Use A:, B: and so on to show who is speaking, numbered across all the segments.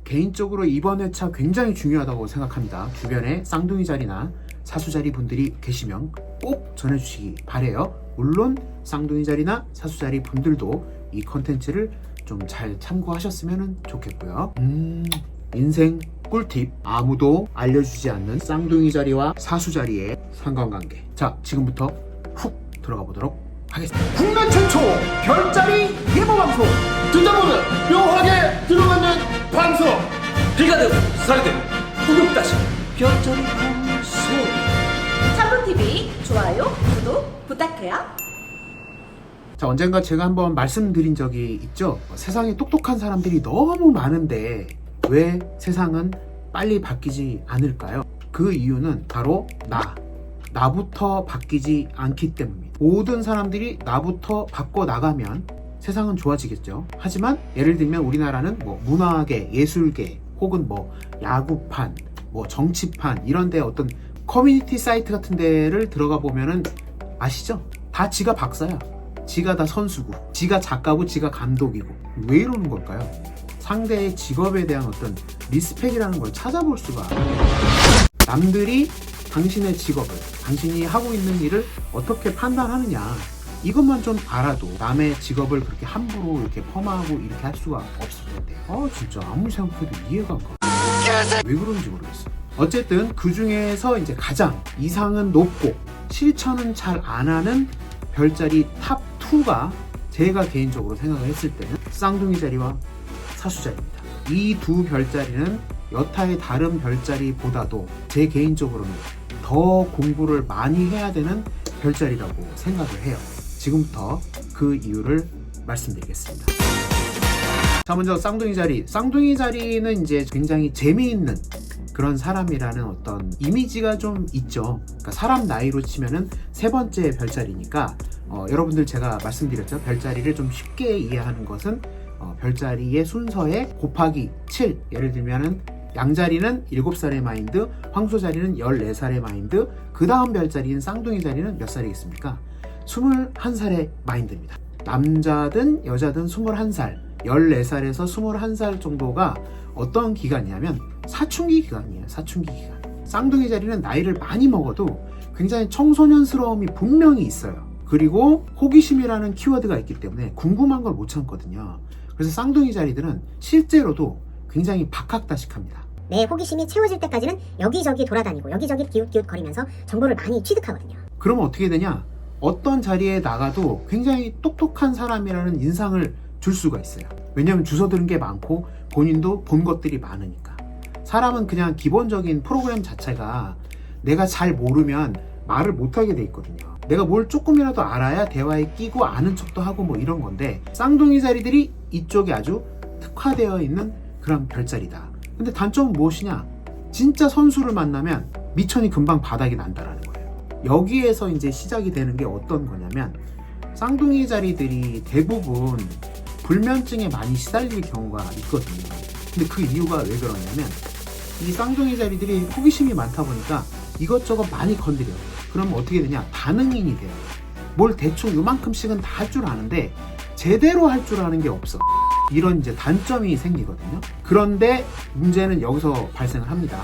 A: 개인적으로 이번 회차 굉장히 중요하다고 생각합니다. 주변에 쌍둥이 자리나 사수 자리 분들이 계시면 꼭 전해주시기 바래요. 물론 쌍둥이 자리나 사수 자리 분들도 이 컨텐츠를 좀 잘 참고하셨으면 좋겠고요. 인생 꿀팁, 아무도 알려주지 않는 쌍둥이 자리와 사수 자리의 상관관계. 자, 지금부터 훅 들어가 보도록 하겠습니다. 국내 최초 별자리 예보 방송,
B: 듣다 보면 묘하게 들어가는 방송. 비가 되고 쌀이 되고 구독다시 별자리 방송.
C: 참부TV 좋아요, 구독 부탁해요.
A: 자, 언젠가 제가 한번 말씀드린 적이 있죠. 세상에 똑똑한 사람들이 너무 많은데 왜 세상은 빨리 바뀌지 않을까요? 그 이유는 바로 나부터 바뀌지 않기 때문입니다. 모든 사람들이 나부터 바꿔 나가면 세상은 좋아지겠죠. 하지만 예를 들면 우리나라는 뭐 문화계, 예술계, 혹은 뭐 야구판, 뭐 정치판 이런 데 어떤 커뮤니티 사이트 같은 데를 들어가 보면은 아시죠? 다 지가 박사야. 지가 다 선수고, 지가 작가고, 지가 감독이고. 왜 이러는 걸까요? 상대의 직업에 대한 어떤 리스펙이라는 걸 찾아볼 수가. 남들이 당신의 직업을, 당신이 하고 있는 일을 어떻게 판단하느냐, 이것만 좀 알아도 남의 직업을 그렇게 함부로 이렇게 폄하하고 이렇게 할 수가 없을 텐데, 진짜 아무리 생각해도 이해가 안 가. 왜 그런지 모르겠어. 어쨌든 그 중에서 이제 가장 이상은 높고 실천은 잘 안 하는 별자리 탑 2가 제가 개인적으로 생각을 했을 때는 쌍둥이 자리와 사수 자리입니다. 이 두 별자리는 여타의 다른 별자리보다도 제 개인적으로는 더 공부를 많이 해야 되는 별자리라고 생각을 해요. 지금부터 그 이유를 말씀드리겠습니다. 자, 먼저 쌍둥이 자리. 쌍둥이 자리는 이제 굉장히 재미있는 그런 사람이라는 어떤 이미지가 좀 있죠. 그러니까 사람 나이로 치면은 세 번째 별자리니까 여러분들 제가 말씀드렸죠. 별자리를 좀 쉽게 이해하는 것은 별자리의 순서에 곱하기 7. 예를 들면은 양자리는 7살의 마인드, 황소자리는 14살의 마인드, 그 다음 별자리인 쌍둥이 자리는 몇 살이겠습니까? 21살의 마인드입니다. 남자든 여자든 21살, 14살에서 21살 정도가 어떤 기간이냐면 사춘기 기간이에요. 사춘기 기간. 쌍둥이 자리는 나이를 많이 먹어도 굉장히 청소년스러움이 분명히 있어요. 그리고 호기심이라는 키워드가 있기 때문에 궁금한 걸 못 참거든요. 그래서 쌍둥이 자리들은 실제로도 굉장히 박학다식합니다.
D: 내 호기심이 채워질 때까지는 여기저기 돌아다니고 여기저기 기웃기웃거리면서 정보를 많이 취득하거든요.
A: 그러면 어떻게 되냐? 어떤 자리에 나가도 굉장히 똑똑한 사람이라는 인상을 줄 수가 있어요. 왜냐하면 주워 들은 게 많고 본인도 본 것들이 많으니까. 사람은 그냥 기본적인 프로그램 자체가 내가 잘 모르면 말을 못하게 돼 있거든요. 내가 뭘 조금이라도 알아야 대화에 끼고 아는 척도 하고 뭐 이런 건데, 쌍둥이 자리들이 이쪽에 아주 특화되어 있는 그런 별자리다. 근데 단점은 무엇이냐? 진짜 선수를 만나면 미천이 금방 바닥이 난다라는 거예요. 여기에서 이제 시작이 되는 게 어떤 거냐면, 쌍둥이 자리들이 대부분 불면증에 많이 시달릴 경우가 있거든요. 근데 그 이유가 왜 그러냐면, 이 쌍둥이 자리들이 호기심이 많다 보니까 이것저것 많이 건드려요. 그럼 어떻게 되냐? 다능인이 돼요. 뭘 대충 요만큼씩은 다 할 줄 아는데 제대로 할 줄 아는 게 없어. 이런 이제 단점이 생기거든요. 그런데 문제는 여기서 발생을 합니다.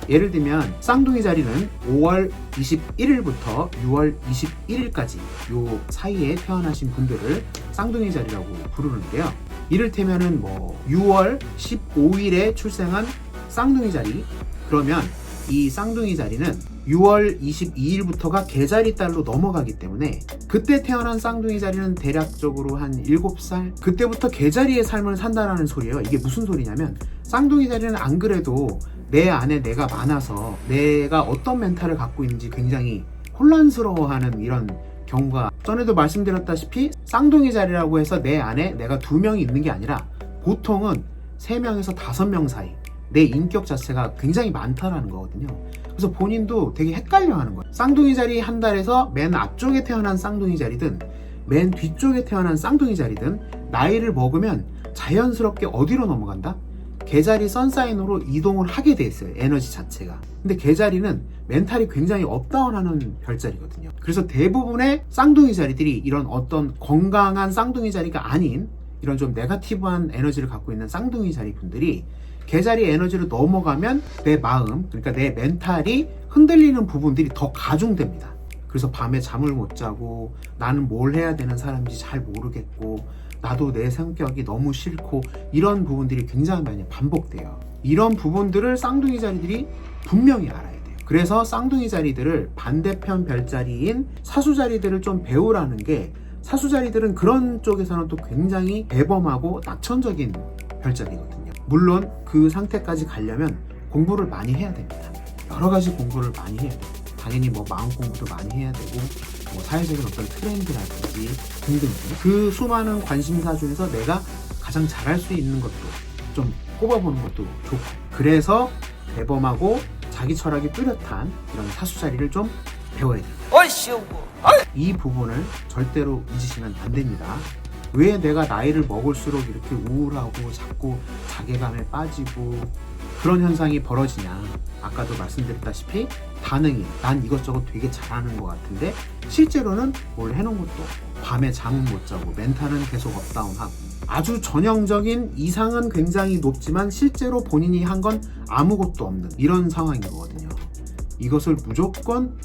A: 예를 들면 쌍둥이 자리는 5월 21일부터 6월 21일까지 요 사이에 태어나신 분들을 쌍둥이 자리라고 부르는데요. 이를테면은 뭐 6월 15일에 출생한 쌍둥이 자리, 그러면 이 쌍둥이 자리는 6월 22일부터가 개자리 달로 넘어가기 때문에 그때 태어난 쌍둥이 자리는 대략적으로 한 7살? 그때부터 개자리의 삶을 산다라는 소리예요. 이게 무슨 소리냐면, 쌍둥이 자리는 안 그래도 내 안에 내가 많아서 내가 어떤 멘탈을 갖고 있는지 굉장히 혼란스러워하는 이런 경우가, 전에도 말씀드렸다시피 쌍둥이 자리라고 해서 내 안에 내가 2명이 있는 게 아니라 보통은 3명에서 5명 사이 내 인격 자체가 굉장히 많다라는 거거든요. 그래서 본인도 되게 헷갈려하는 거예요. 쌍둥이 자리 한 달에서 맨 앞쪽에 태어난 쌍둥이 자리든 맨 뒤쪽에 태어난 쌍둥이 자리든 나이를 먹으면 자연스럽게 어디로 넘어간다? 개자리 선사인으로 이동을 하게 돼 있어요. 에너지 자체가. 근데 개자리는 멘탈이 굉장히 업다운하는 별자리거든요. 그래서 대부분의 쌍둥이 자리들이 이런 어떤 건강한 쌍둥이 자리가 아닌 이런 좀 네거티브한 에너지를 갖고 있는 쌍둥이 자리 분들이 개자리 에너지로 넘어가면 내 마음, 그러니까 내 멘탈이 흔들리는 부분들이 더 가중됩니다. 그래서 밤에 잠을 못 자고 나는 뭘 해야 되는 사람인지 잘 모르겠고 나도 내 성격이 너무 싫고 이런 부분들이 굉장히 많이 반복돼요. 이런 부분들을 쌍둥이 자리들이 분명히 알아야 돼요. 그래서 쌍둥이 자리들을 반대편 별자리인 사수 자리들을 좀 배우라는 게, 사수 자리들은 그런 쪽에서는 또 굉장히 대범하고 낙천적인 별자리거든요. 물론 그 상태까지 가려면 공부를 많이 해야 됩니다. 여러 가지 공부를 많이 해야 돼요. 당연히 뭐 마음 공부도 많이 해야 되고 뭐 사회적인 어떤 트렌드라든지 등등 그 수많은 관심사 중에서 내가 가장 잘할 수 있는 것도 좀 꼽아보는 것도 좋고, 그래서 대범하고 자기 철학이 뚜렷한 이런 사수 자리를 좀 배워야 돼요. 이 부분을 절대로 잊으시면 안 됩니다. 왜 내가 나이를 먹을수록 이렇게 우울하고 자꾸 자괴감에 빠지고 그런 현상이 벌어지냐. 아까도 말씀드렸다시피 반응이 난 이것저것 되게 잘하는 것 같은데 실제로는 뭘 해놓은 것도 없고 밤에 잠은 못 자고 멘탈은 계속 업다운하고 아주 전형적인 이상은 굉장히 높지만 실제로 본인이 한 건 아무것도 없는 이런 상황인 거거든요. 이것을 무조건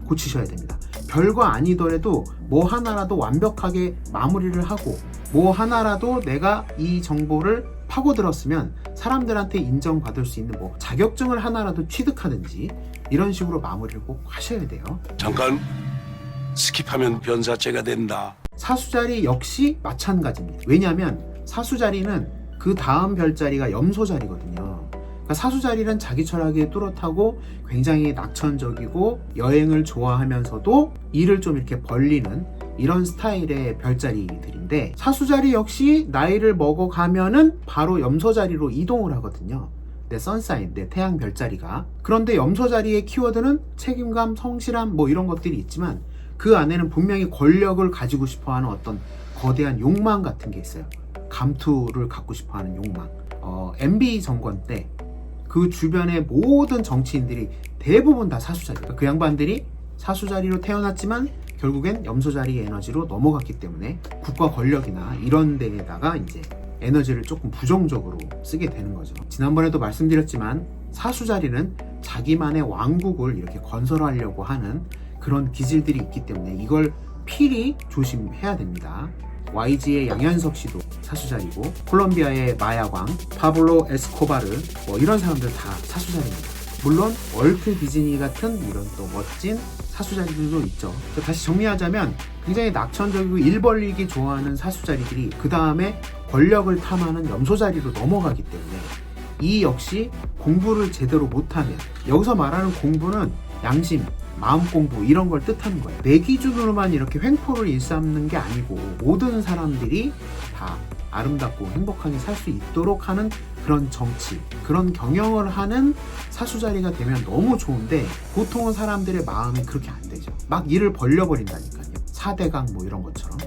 A: 고치셔야 됩니다. 별거 아니더라도 뭐 하나라도 완벽하게 마무리를 하고 뭐 하나라도 내가 이 정보를 파고들었으면 사람들한테 인정받을 수 있는 뭐 자격증을 하나라도 취득하든지 이런 식으로 마무리를 꼭 하셔야 돼요.
E: 잠깐 스킵하면 변사체가 된다.
A: 사수자리 역시 마찬가지입니다. 왜냐하면 사수자리는 그 다음 별자리가 염소자리거든요. 그러니까 사수자리는 자기 철학이 뚜렷하고 굉장히 낙천적이고 여행을 좋아하면서도 일을 좀 이렇게 벌리는 이런 스타일의 별자리들인데, 사수자리 역시 나이를 먹어가면은 바로 염소자리로 이동을 하거든요. 내 선사인, 내 태양 별자리가. 그런데 염소자리의 키워드는 책임감, 성실함 뭐 이런 것들이 있지만 그 안에는 분명히 권력을 가지고 싶어하는 어떤 거대한 욕망 같은 게 있어요. 감투를 갖고 싶어하는 욕망. MB 정권 때 그 주변의 모든 정치인들이 대부분 다 사수자리. 그 양반들이 사수자리로 태어났지만 결국엔 염소자리의 에너지로 넘어갔기 때문에 국가 권력이나 이런 데에다가 이제 에너지를 조금 부정적으로 쓰게 되는 거죠. 지난번에도 말씀드렸지만 사수자리는 자기만의 왕국을 이렇게 건설하려고 하는 그런 기질들이 있기 때문에 이걸 필히 조심해야 됩니다. YG의 양현석 씨도 사수자리고 콜롬비아의 마야광, 파블로 에스코바르 뭐 이런 사람들 다 사수자리입니다. 물론 월트 디즈니 같은 이런 또 멋진 사수자리들도 있죠. 다시 정리하자면 굉장히 낙천적이고 일 벌리기 좋아하는 사수자리들이 그 다음에 권력을 탐하는 염소자리로 넘어가기 때문에 이 역시 공부를 제대로 못하면, 여기서 말하는 공부는 양심, 마음 공부 이런 걸 뜻하는 거예요. 내 기준으로만 이렇게 횡포를 일삼는 게 아니고 모든 사람들이 다 아름답고 행복하게 살 수 있도록 하는 그런 정치, 그런 경영을 하는 사수자리가 되면 너무 좋은데 보통은 사람들의 마음이 그렇게 안 되죠. 막 일을 벌려버린다니까요. 4대강 뭐 이런 것처럼.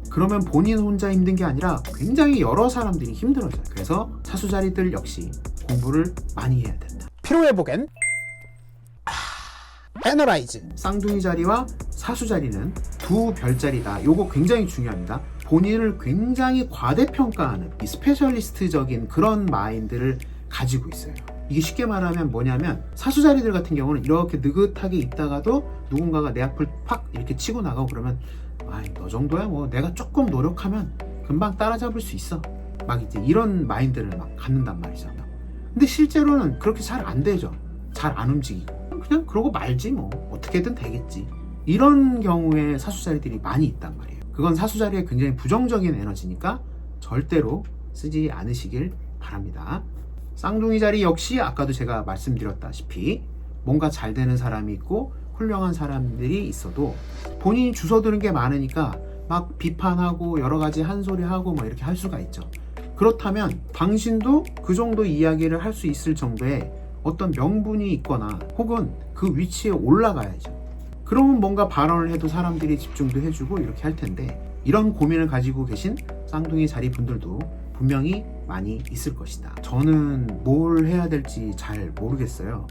A: 그러면 본인 혼자 힘든 게 아니라 굉장히 여러 사람들이 힘들어져요. 그래서 사수자리들 역시 공부를 많이 해야 된다.
F: 피로회복엔 애너라이즈.
A: 쌍둥이 자리와 사수 자리는 두 별자리다. 요거 굉장히 중요합니다. 본인을 굉장히 과대평가하는 이 스페셜리스트적인 그런 마인드를 가지고 있어요. 이게 쉽게 말하면 뭐냐면 사수 자리들 같은 경우는 이렇게 느긋하게 있다가도 누군가가 내 앞을 팍 이렇게 치고 나가고 그러면 아이 너 정도야 뭐 내가 조금 노력하면 금방 따라잡을 수 있어. 막 이제 이런 마인드를 막 갖는단 말이죠. 근데 실제로는 그렇게 잘 안 되죠. 잘 안 움직이고 그냥 그러고 말지 뭐 어떻게든 되겠지. 이런 경우에 사수자리들이 많이 있단 말이에요. 그건 사수자리의 굉장히 부정적인 에너지니까 절대로 쓰지 않으시길 바랍니다. 쌍둥이 자리 역시 아까도 제가 말씀드렸다시피 뭔가 잘 되는 사람이 있고 훌륭한 사람들이 있어도 본인이 주워드는 게 많으니까 막 비판하고 여러 가지 한 소리 하고 뭐 이렇게 할 수가 있죠. 그렇다면 당신도 그 정도 이야기를 할 수 있을 정도의 어떤 명분이 있거나 혹은 그 위치에 올라가야죠. 그러면 뭔가 발언을 해도 사람들이 집중도 해주고 이렇게 할 텐데 이런 고민을 가지고 계신 쌍둥이 자리 분들도 분명히 많이 있을 것이다. 저는 뭘 해야 될지 잘 모르겠어요.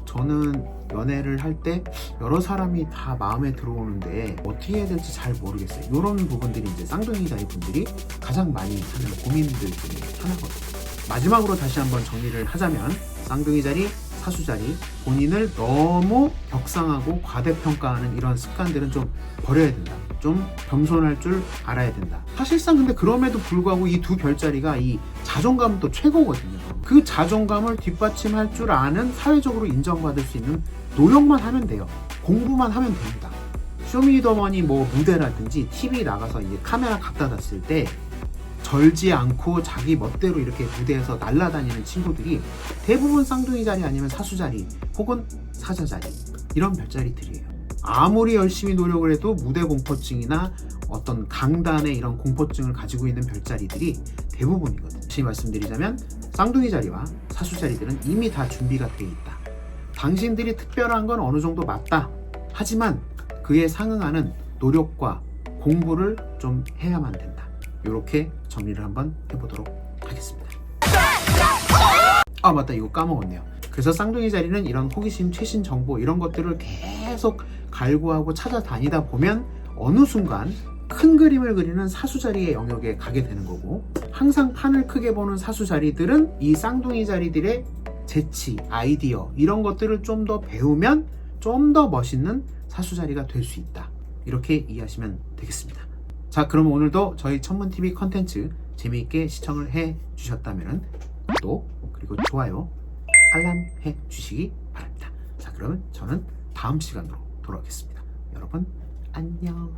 A: 저는 연애를 할 때 여러 사람이 다 마음에 들어오는데 어떻게 해야 될지 잘 모르겠어요. 이런 부분들이 이제 쌍둥이 자리 분들이 가장 많이 하는 고민들 중에 하나거든요. 마지막으로 다시 한번 정리를 하자면 쌍둥이 자리, 사수 자리, 본인을 너무 격상하고 과대평가하는 이런 습관들은 좀 버려야 된다. 좀 겸손할 줄 알아야 된다. 사실상 근데 그럼에도 불구하고 이 두 별자리가 이 자존감은 또 최고거든요. 그 자존감을 뒷받침할 줄 아는 사회적으로 인정받을 수 있는 노력만 하면 돼요. 공부만 하면 됩니다. 쇼미더머니 뭐 무대라든지 TV 나가서 이제 카메라 갖다 댔을 때 절지 않고 자기 멋대로 이렇게 무대에서 날아다니는 친구들이 대부분 쌍둥이 자리 아니면 사수 자리 혹은 사자 자리 이런 별자리들이에요. 아무리 열심히 노력을 해도 무대 공포증이나 어떤 강단의 이런 공포증을 가지고 있는 별자리들이 대부분이거든요. 다시 말씀드리자면 쌍둥이 자리와 사수 자리들은 이미 다 준비가 되어 있다. 당신들이 특별한 건 어느 정도 맞다. 하지만 그에 상응하는 노력과 공부를 좀 해야만 된다. 이렇게 정리를 한번 해보도록 하겠습니다. 아 맞다, 이거 까먹었네요. 그래서 쌍둥이 자리는 이런 호기심, 최신 정보 이런 것들을 계속 갈구하고 찾아다니다 보면 어느 순간 큰 그림을 그리는 사수 자리의 영역에 가게 되는 거고, 항상 판을 크게 보는 사수 자리들은 이 쌍둥이 자리들의 재치, 아이디어 이런 것들을 좀 더 배우면 좀 더 멋있는 사수 자리가 될 수 있다. 이렇게 이해하시면 되겠습니다. 자, 그럼 오늘도 저희 천문TV 컨텐츠 재미있게 시청을 해 주셨다면 구독 그리고 좋아요, 알람 해 주시기 바랍니다. 자, 그러면 저는 다음 시간으로 돌아오겠습니다. 여러분 안녕.